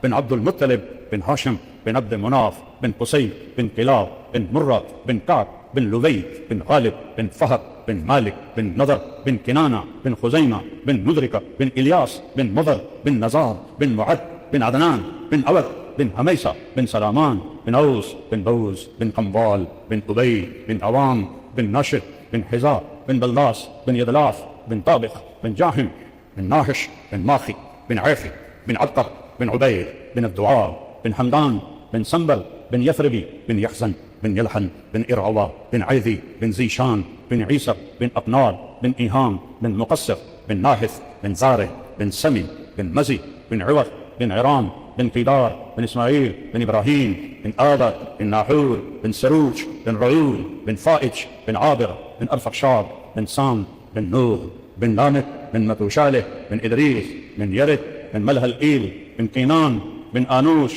Speaker 1: بن عبد المطلب بن ہاشم بن عبد مناف بن قصي بن كلاب بن مرة بن كعب بن لبي بن غالب بن فهد بن مالك بن نضر بن كنانة بن خزيمة بن مدركة بن إلياس بن مضر بن نزار بن معد بن عدنان بن عوض بن هميسة بن سلامان بن أوس بن بوز بن قنبال بن أبي بن عوام بن ناشد بن حزار بن بلداس بن يدلاف بن طابخ بن جاهم بن ناهش بن ماخي بن عيفي بن عبقر بن عبيد بن الدعاء بن حمدان بن سنبل بن يثربي بن يحزن بن يلحن بن إرعوى بن عيذي بن زيشان بن عيسى بن أقنال بن إيهام بن مقصر بن ناحث بن زاره بن سمي بن مزي بن عوض بن عرام بن قيدار بن إسماعيل بن إبراهيم بن آدر بن ناحور بن سروج بن رعول بن فائج بن عابر بن أرفخشاد بن سام
Speaker 2: بن نوح بن لامك بن متوشالح بن إدريس بن يرد بن ملهلئيل بن قينان بن آنوش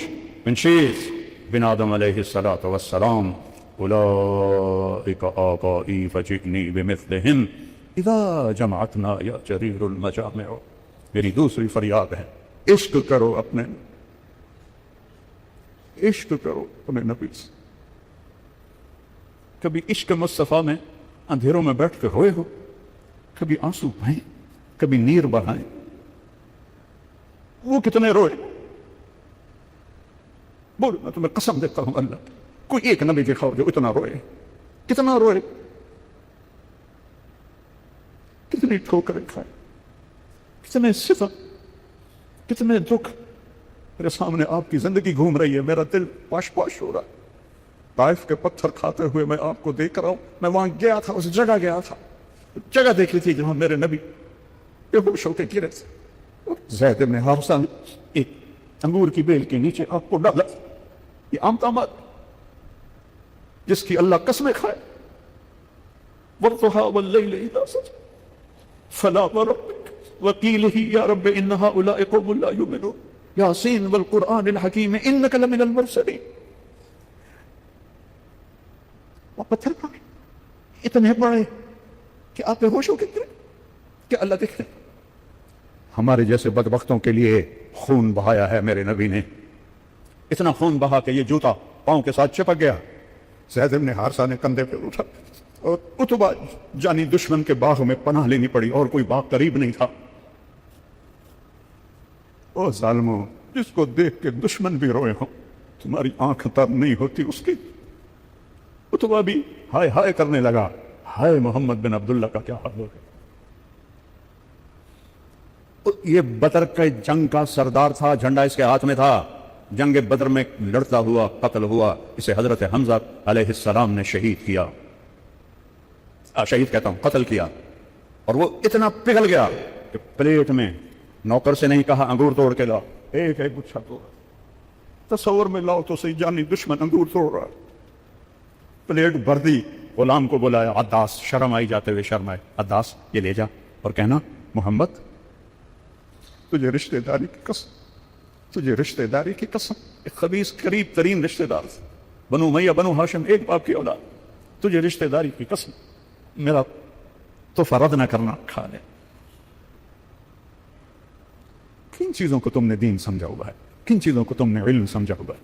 Speaker 2: بن شيث بن آدم عليه الصلاة والسلام أولئك آبائي فجئني بمثلهم إذا جمعتنا يا جرير المجامع. میری دوسری فریاد ہے، عشق کرو اپنے، عشق کرو اپنے نبی سے. کبھی عشق مصطفیٰ میں اندھیروں میں بیٹھ کے روئے ہو؟ کبھی آنسو بہائیں، کبھی نیر بہائیں؟ وہ کتنے روئے؟ بولو، میں تمہیں قسم دیتا ہوں اللہ، کوئی ایک نبی دکھاؤ جو اتنا روئے. کتنا روئے، کتنی ٹھوکریں کھائے، کتنے ستم، کتنے دکھ. میرے سامنے آپ کی زندگی گھوم رہی ہے، میرا دل پاش پاش ہو رہا ہے. طائف کے پتھر کھاتے ہوئے میں آپ کو دیکھ رہا ہوں. میں وہاں گیا تھا، اس جگہ گیا تھا، جگہ دیکھی تھی جہاں میرے نبی بے ہوش ہو کے گرے تھے. زید بن حارثہ نے ایک انگور کی بیل کے نیچے آپ کو ڈالا. یہ عام طامات جس کی اللہ قسمیں کھائے. وَالضُّحَىٰ وَاللَّيْلِ إِذَا سَجَىٰ فَلَا وَرَبِّكَ وَقِيلِهِ يَا رَبِّ إِنَّ هَٰؤُلَاءِ قَوْمٌ لَا يُؤْمِنُونَ يَاسِينَ وَالْقُرْآنِ الْحَكِيمِ إِنَّكَ لَمِنَ الْمُرْسَلِينَ. وہ پتھر کھائے اتنے بڑے کہ آپ بے ہوش ہو کے گرے کہ اللہ دیکھ لیں. ہمارے جیسے بدبختوں کے لیے خون بہایا ہے میرے نبی نے. اتنا خون بہا کہ یہ جوتا پاؤں کے ساتھ چپک گیا. زید بن حارثہ نے کندھے پہ اٹھا اور اتبا جانی دشمن کے باغ میں پناہ لینی پڑی، اور کوئی باغ قریب نہیں تھا. او ظالموں، جس کو دیکھ کے دشمن بھی روئے ہوں، تمہاری آنکھ تر نہیں ہوتی اس کی. اتبا بھی ہائے ہائے کرنے لگا، ہائے محمد بن عبداللہ کا کیا حال ہو گیا. یہ بدر کے جنگ کا سردار تھا، جھنڈا اس کے ہاتھ میں تھا. جنگ بدر میں لڑتا ہوا قتل ہوا. اسے حضرت حمزہ علیہ السلام نے شہید کیا، شہید کہتا ہوں قتل کیا. اور وہ اتنا پگھل گیا کہ پلیٹ میں نوکر سے نہیں کہا انگور توڑ کے لاؤ، ایک ایک گچھا توڑا. تصور میں لاؤ تو صحیح، جانی دشمن انگور توڑ رہا. پلیٹ بھر دی، غلام کو بلایا، عداس، شرم آئی جاتے ہوئے شرم آئے، عداس یہ لے جا اور کہنا محمد تجھے رشتہ داری کی قسم، تجھے رشتہ داری کی قسم. ایک خبیث قریب ترین رشتہ دار، بنو امیہ بنو ہاشم ایک باپ کی اولاد، تجھے رشتہ داری کی قسم میرا تو فرد نہ کرنا، کھا لے. کن چیزوں کو تم نے دین سمجھا ہوا ہے، کن چیزوں کو تم نے علم سمجھا ہوا ہے.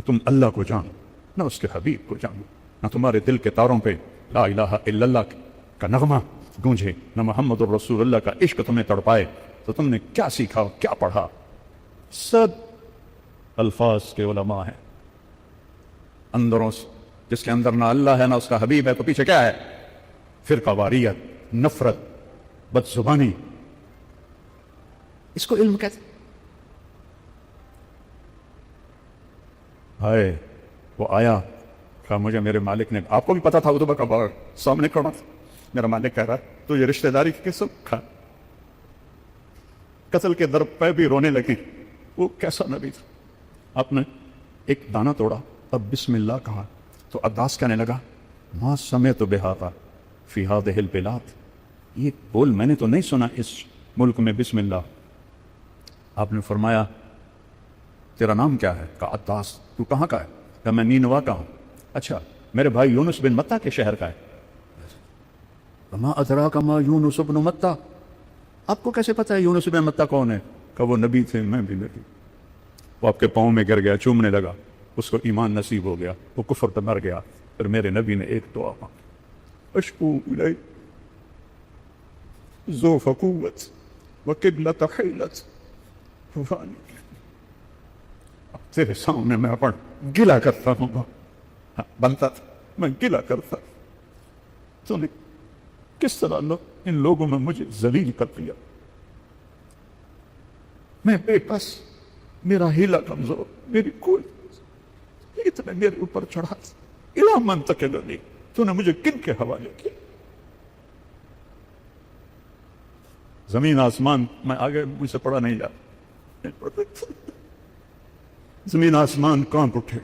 Speaker 2: تم اللہ کو جانو، نہ اس کے حبیب کو جانو، نہ تمہارے دل کے تاروں پہ لا الہ الا اللہ کا نغمہ گونجے، نہ محمد الرسول اللہ کا عشق تمہیں تڑپائے. تو تم نے کیا سیکھا، کیا پڑھا؟ سب الفاظ کے علماء ہیں. اندروں سے جس کے اندر نہ اللہ ہے نہ اس کا حبیب ہے، تو پیچھے کیا ہے؟ فرقہ واریت، نفرت، بد زبانی. اس کو علم کہتے. ہائے وہ آیا، کہا مجھے میرے مالک نے، آپ کو بھی پتا تھا اتبا کا باغ سامنے کھڑا تھا، میرا مالک کہہ رہا ہے تو یہ رشتہ داری کی قسم کھا. قتل کے در پہ بھی رونے لگے. وہ کیسا نبی تھا. آپ نے ایک دانہ توڑا اور بسم اللہ کہا تو عداس کہنے لگا ما سمعت بہذا فی ہذہ البلاد، یہ بول میں نے تو نہیں سنا اس ملک میں بسم اللہ. آپ نے فرمایا تیرا نام کیا ہے؟ کہا عداس. تو کہاں کا ہے؟ کہا میں نینوا کا ہوں. اچھا میرے بھائی یونس بن متہ کے شہر کا ہے. وما ادراک ما یونس بن متہ، آپ کو کیسے پتا ہے یونس بن متہ کون ہے؟ کہ وہ نبی تھے، میں بھی نبی. وہ آپ کے پاؤں میں گر گیا، چومنے لگا، اس کو ایمان نصیب ہو گیا، وہ کفر پہ مر گیا. پھر میرے نبی نے ایک دعا مانگی، اشکو الیک ذوف قوت وقبلۃ حیلت فانی. تیرے سامنے میں اپن گلا کرتا ہوں، بنتا تھا میں گلا کرتا. تو نے کس طرح ان لوگوں میں مجھے ذلیل کر دیا. میں بے بس، میرا ہیلا کمزور، میری کوئی اتنے میرے اوپر چڑھا. الا من تکلنی، تو نے مجھے کن کے حوالے کیا؟ زمین آسمان میں آگے مجھ سے پڑھا نہیں جاتا. زمین آسمان کانپ اٹھے.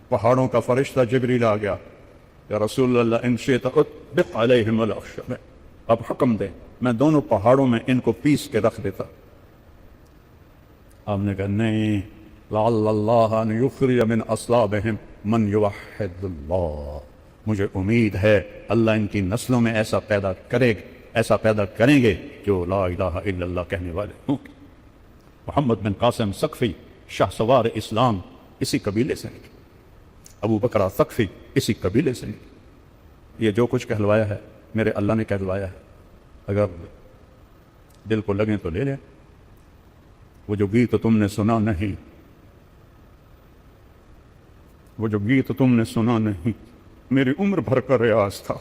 Speaker 2: پہاڑوں کا فرشتہ جبریل آ گیا. یا رسول اللہ ان شئت اطبق علیہم الاخشب، اب حکم دے میں دونوں پہاڑوں میں ان کو پیس کے رکھ دیتا۔ آپ نے کہا نہیں، لعل اللہ ان یخرج من اصلابہم من یوحد اللہ، مجھے امید ہے اللہ ان کی نسلوں میں ایسا پیدا کریں گے جو لا الہ الا اللہ کہنے والے ہوں گے۔ محمد بن قاسم ثقفی شاہ سوار اسلام اسی قبیلے سے نکلے، ابو بکر ثقفی اسی قبیلے سے نکلے۔ یہ جو کچھ کہلوایا ہے میرے اللہ نے کہلوایا ہے، اگر دل کو لگیں تو لے لیں۔ وہ جو گیت تم نے سنا نہیں، وہ جو گیت تم نے سنا نہیں، میری عمر بھر کا ریاض تھا،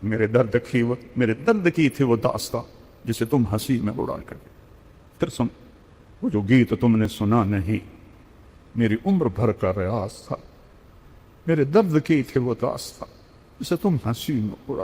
Speaker 2: میرے درد کی تھی وہ داستاں جسے تم ہنسی میں اڑا کر گئے۔ پھر سن، وہ جو گیت تم نے سنا نہیں، میری عمر بھر کا ریاض تھا، میرے درد کی تھی وہ داستاں جسے تم ہنسی میں اڑا